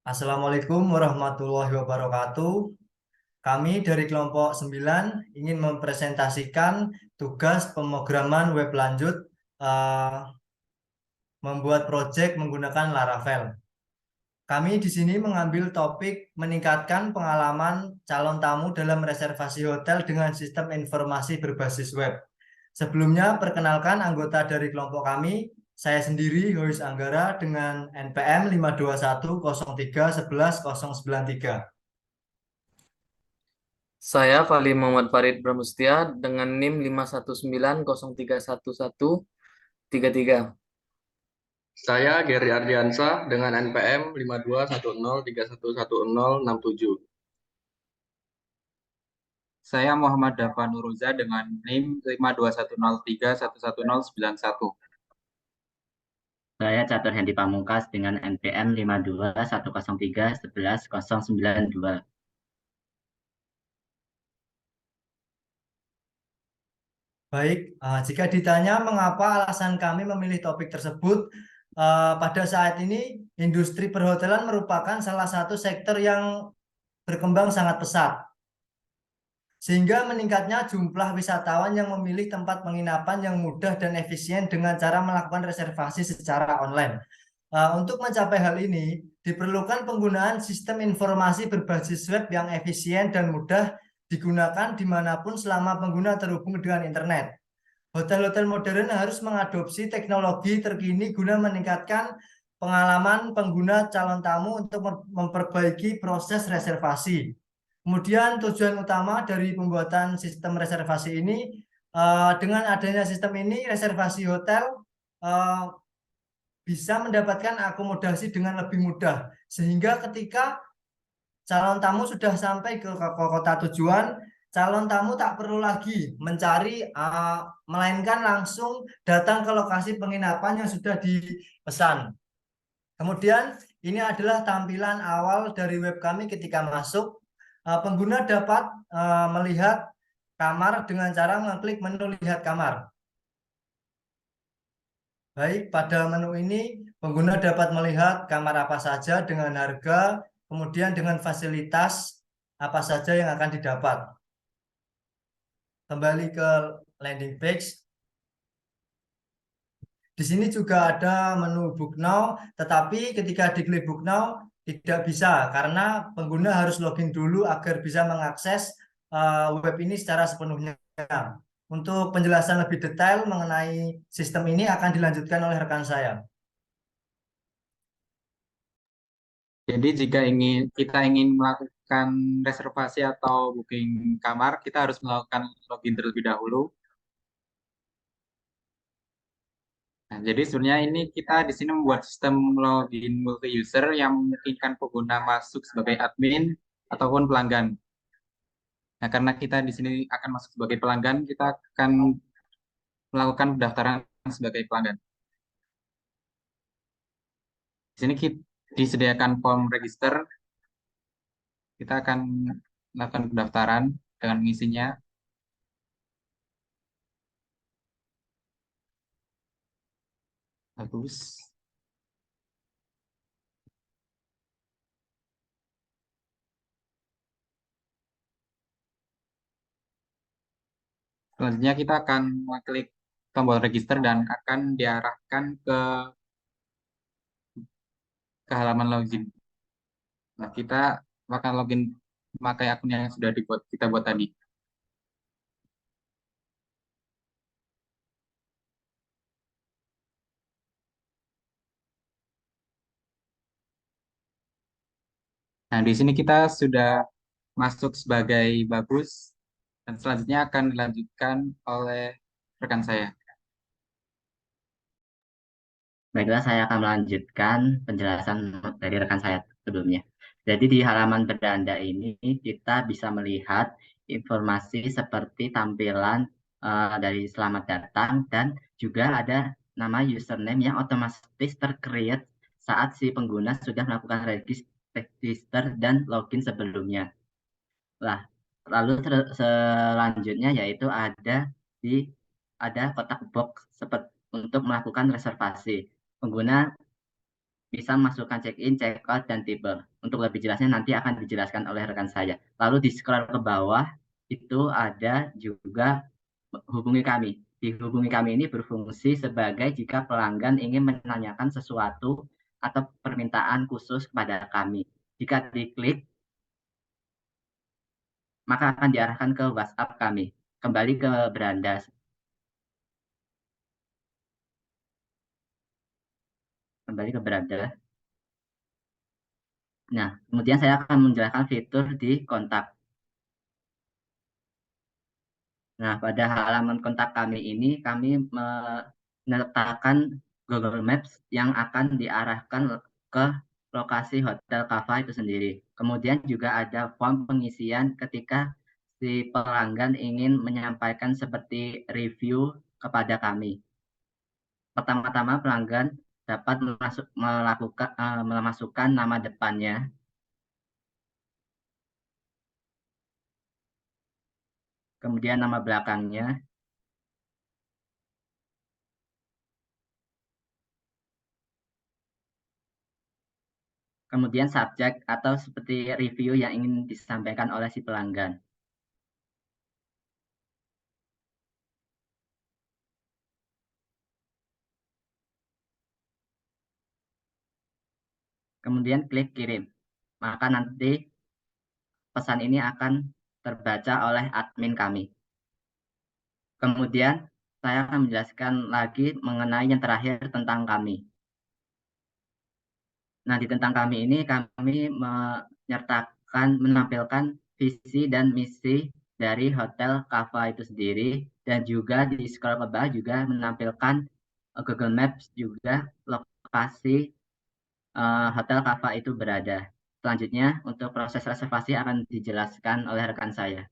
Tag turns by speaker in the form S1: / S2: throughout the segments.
S1: Assalamualaikum warahmatullahi wabarakatuh. Kami dari kelompok 9 ingin mempresentasikan tugas pemrograman web lanjut eh, membuat proyek menggunakan Laravel. Kami di sini mengambil topik meningkatkan pengalaman calon tamu dalam reservasi hotel dengan sistem informasi berbasis web. Sebelumnya, perkenalkan anggota dari kelompok kami. Saya sendiri, Hois Anggara, dengan NPM 521031193.
S2: Saya Fali Muhammad Farid Pramustia dengan NIM 519031133.
S3: Saya Gary Ardiansa dengan NPM 5210311067.
S4: Saya Muhammad Dafa Nuruza dengan NIM 521031191.
S5: Saya Catur Hendi Pamungkas dengan NPM 52103111092.
S1: Baik, jika ditanya mengapa alasan kami memilih topik tersebut, pada saat ini industri perhotelan merupakan salah satu sektor yang berkembang sangat pesat. Sehingga meningkatnya jumlah wisatawan yang memilih tempat penginapan yang mudah dan efisien dengan cara melakukan reservasi secara online. Untuk mencapai hal ini, diperlukan penggunaan sistem informasi berbasis web yang efisien dan mudah digunakan dimanapun selama pengguna terhubung dengan internet. Hotel-hotel modern harus mengadopsi teknologi terkini guna meningkatkan pengalaman pengguna calon tamu untuk memperbaiki proses reservasi. Kemudian tujuan utama dari pembuatan sistem reservasi ini, dengan adanya sistem ini, reservasi hotel bisa mendapatkan akomodasi dengan lebih mudah. Sehingga ketika calon tamu sudah sampai ke kota tujuan, calon tamu tak perlu lagi mencari, melainkan langsung datang ke lokasi penginapan yang sudah dipesan. Kemudian ini adalah tampilan awal dari web kami ketika masuk. Pengguna dapat melihat kamar dengan cara mengklik menu lihat kamar. Baik, pada menu ini pengguna dapat melihat kamar apa saja dengan harga, kemudian dengan fasilitas apa saja yang akan didapat. Kembali ke landing page. Di sini juga ada menu Book Now, tetapi ketika diklik Book Now tidak bisa karena pengguna harus login dulu agar bisa mengakses web ini secara sepenuhnya. Untuk penjelasan lebih detail mengenai sistem ini akan dilanjutkan oleh rekan saya.
S4: Jadi jika kita ingin melakukan reservasi atau booking kamar, kita harus melakukan login terlebih dahulu. Nah, jadi sebenarnya ini kita di sini membuat sistem login multi user yang memungkinkan pengguna masuk sebagai admin ataupun pelanggan. Nah, karena kita di sini akan masuk sebagai pelanggan, kita akan melakukan pendaftaran sebagai pelanggan. Di sini disediakan form register. Kita akan melakukan pendaftaran dengan mengisinya. Bagus. Selanjutnya kita akan mengklik tombol register dan akan diarahkan ke halaman login. Nah, kita akan login memakai akun yang sudah kita buat tadi. Nah, di sini kita sudah masuk sebagai Bagus dan selanjutnya akan dilanjutkan oleh rekan saya.
S5: Baiklah, saya akan melanjutkan penjelasan dari rekan saya sebelumnya. Jadi di halaman beranda ini kita bisa melihat informasi seperti tampilan dari selamat datang dan juga ada nama username yang otomatis tercreate saat si pengguna sudah melakukan register dan login sebelumnya. Lah, lalu selanjutnya yaitu ada kotak box seperti untuk melakukan reservasi. Pengguna bisa memasukkan check-in, check-out, dan tipe. Untuk lebih jelasnya nanti akan dijelaskan oleh rekan saya. Lalu di scroll ke bawah itu ada juga hubungi kami. Di hubungi kami ini berfungsi sebagai jika pelanggan ingin menanyakan sesuatu atau permintaan khusus kepada kami. Jika diklik, maka akan diarahkan ke WhatsApp kami. Kembali ke beranda. Kembali ke beranda. Nah, kemudian saya akan menjelaskan fitur di kontak. Nah, pada halaman kontak kami ini, kami meletakkan Google Maps yang akan diarahkan ke lokasi Hotel Kava itu sendiri. Kemudian juga ada form pengisian ketika si pelanggan ingin menyampaikan seperti review kepada kami. Pertama-tama pelanggan dapat memasukkan nama depannya, kemudian nama belakangnya, kemudian subjek atau seperti review yang ingin disampaikan oleh si pelanggan. Kemudian klik kirim. Maka nanti pesan ini akan terbaca oleh admin kami. Kemudian saya akan menjelaskan lagi mengenai yang terakhir tentang kami. Nah, di tentang kami ini kami menampilkan visi dan misi dari Hotel Kava itu sendiri, dan juga di scroll ke bawah juga menampilkan Google Maps juga lokasi Hotel Kava itu berada. Selanjutnya untuk proses reservasi akan dijelaskan oleh rekan saya.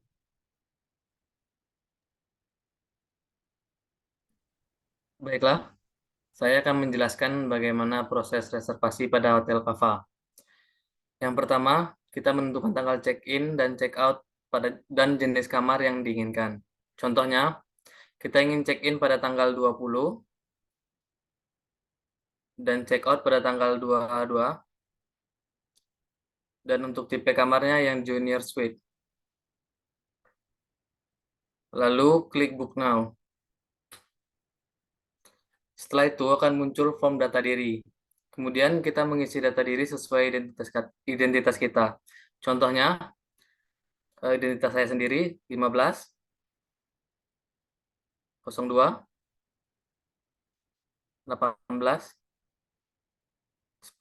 S2: Baiklah, saya akan menjelaskan bagaimana proses reservasi pada Hotel Kava. Yang pertama, kita menentukan tanggal check-in dan check-out dan jenis kamar yang diinginkan. Contohnya, kita ingin check-in pada tanggal 20 dan check-out pada tanggal 22, dan untuk tipe kamarnya yang Junior Suite. Lalu klik Book Now. Setelah itu akan muncul form data diri. Kemudian kita mengisi data diri sesuai identitas kita. Contohnya, identitas saya sendiri 15 02 18 10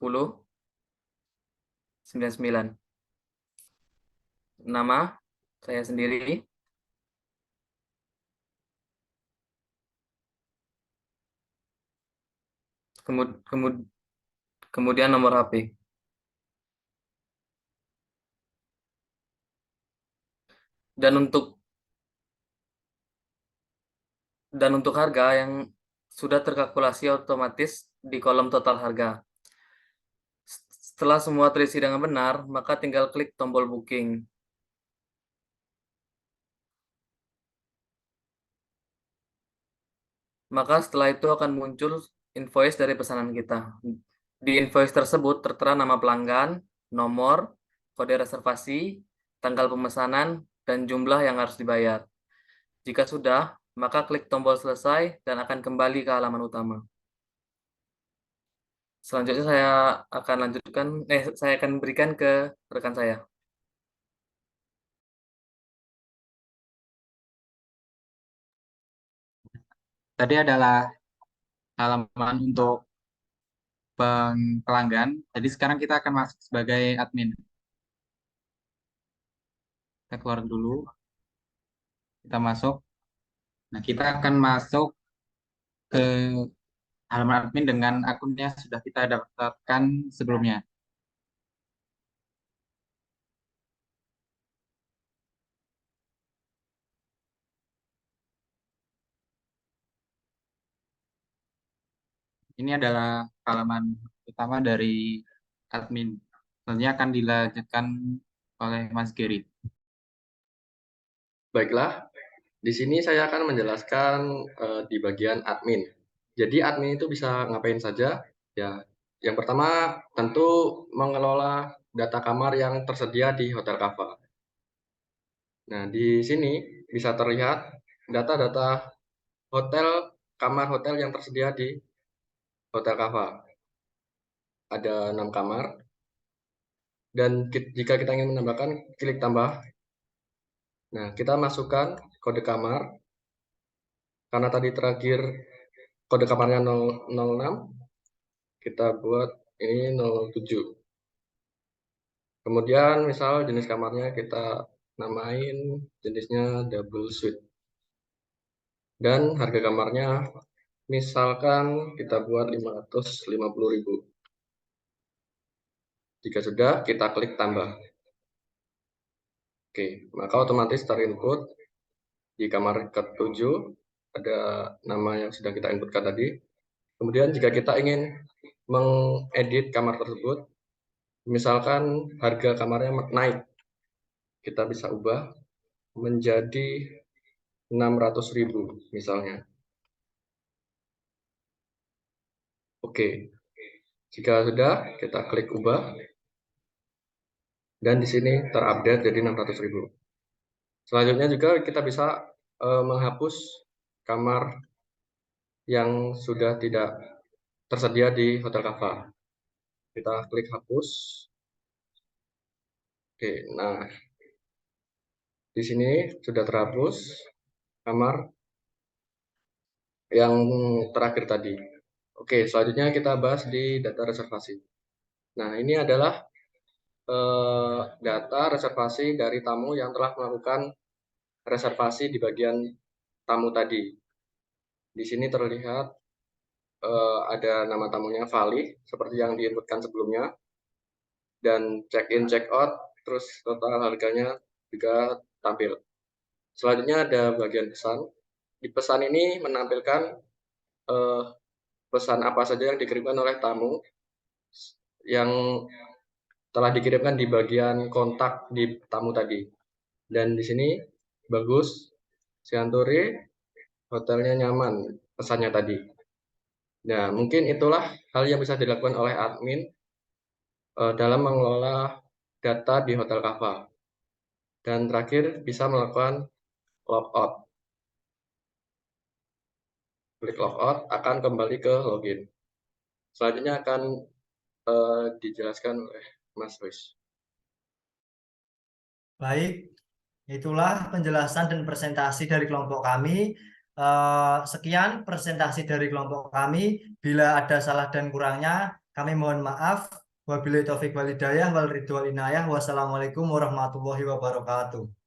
S2: 99. Nama saya sendiri, kemudian nomor HP. Dan untuk harga yang sudah terkalkulasi otomatis di kolom total harga. Setelah semua terisi dengan benar, maka tinggal klik tombol booking. Maka setelah itu akan muncul invoice dari pesanan kita. Di invoice tersebut tertera nama pelanggan, nomor, kode reservasi, tanggal pemesanan, dan jumlah yang harus dibayar. Jika sudah, maka klik tombol selesai dan akan kembali ke halaman utama. Selanjutnya saya akan berikan ke rekan saya.
S4: Tadi adalah halaman untuk pelanggan. Jadi sekarang kita akan masuk sebagai admin. Kita keluar dulu. Kita masuk. Nah, kita akan masuk ke halaman admin dengan akunnya sudah kita daftarkan sebelumnya. Ini adalah halaman utama dari admin. Selanjutnya akan dilanjutkan oleh Mas Gary.
S3: Baiklah, di sini saya akan menjelaskan di bagian admin. Jadi admin itu bisa ngapain saja? Ya, Yang pertama, tentu mengelola data kamar yang tersedia di Hotel Kava. Nah, di sini bisa terlihat data-data kamar hotel yang tersedia di Hotel Kava. Ada 6 kamar, dan jika kita ingin menambahkan, klik tambah. Nah, kita masukkan kode kamar, karena tadi terakhir kode kamarnya 006, kita buat ini 07. Kemudian misal jenis kamarnya kita namain jenisnya double suite. Dan harga kamarnya misalkan kita buat 550.000. Jika sudah, kita klik tambah. Oke, maka otomatis terinput di kamar ke-7 ada nama yang sudah kita inputkan tadi. Kemudian jika kita ingin mengedit kamar tersebut, misalkan harga kamarnya naik, kita bisa ubah menjadi 600.000 misalnya. Oke, jika sudah, kita klik ubah, dan di sini terupdate jadi 600.000. Selanjutnya juga kita bisa menghapus kamar yang sudah tidak tersedia di Hotel Kava. Kita klik hapus. Oke, nah di sini sudah terhapus kamar yang terakhir tadi. Oke, selanjutnya kita bahas di data reservasi. Nah, ini adalah data reservasi dari tamu yang telah melakukan reservasi di bagian tamu tadi. Di sini terlihat ada nama tamunya Vali, seperti yang diinputkan sebelumnya, dan check-in, check-out, terus total harganya juga tampil. Selanjutnya ada bagian pesan. Di pesan ini menampilkan pesan apa saja yang dikirimkan oleh tamu yang telah dikirimkan di bagian kontak di tamu tadi. Dan di sini bagus, Sianturi, hotelnya nyaman, pesannya tadi. Nah, mungkin itulah hal yang bisa dilakukan oleh admin dalam mengelola data di Hotel Kava. Dan terakhir bisa melakukan logout. Klik logout akan kembali ke login. Selanjutnya akan dijelaskan oleh Mas Ruiz.
S1: Baik, itulah penjelasan dan presentasi dari kelompok kami. Sekian presentasi dari kelompok kami. Bila ada salah dan kurangnya, kami mohon maaf. Wabillahi taufiq wal hidayah wal ridho wal inayah. Wassalamualaikum warahmatullahi wabarakatuh.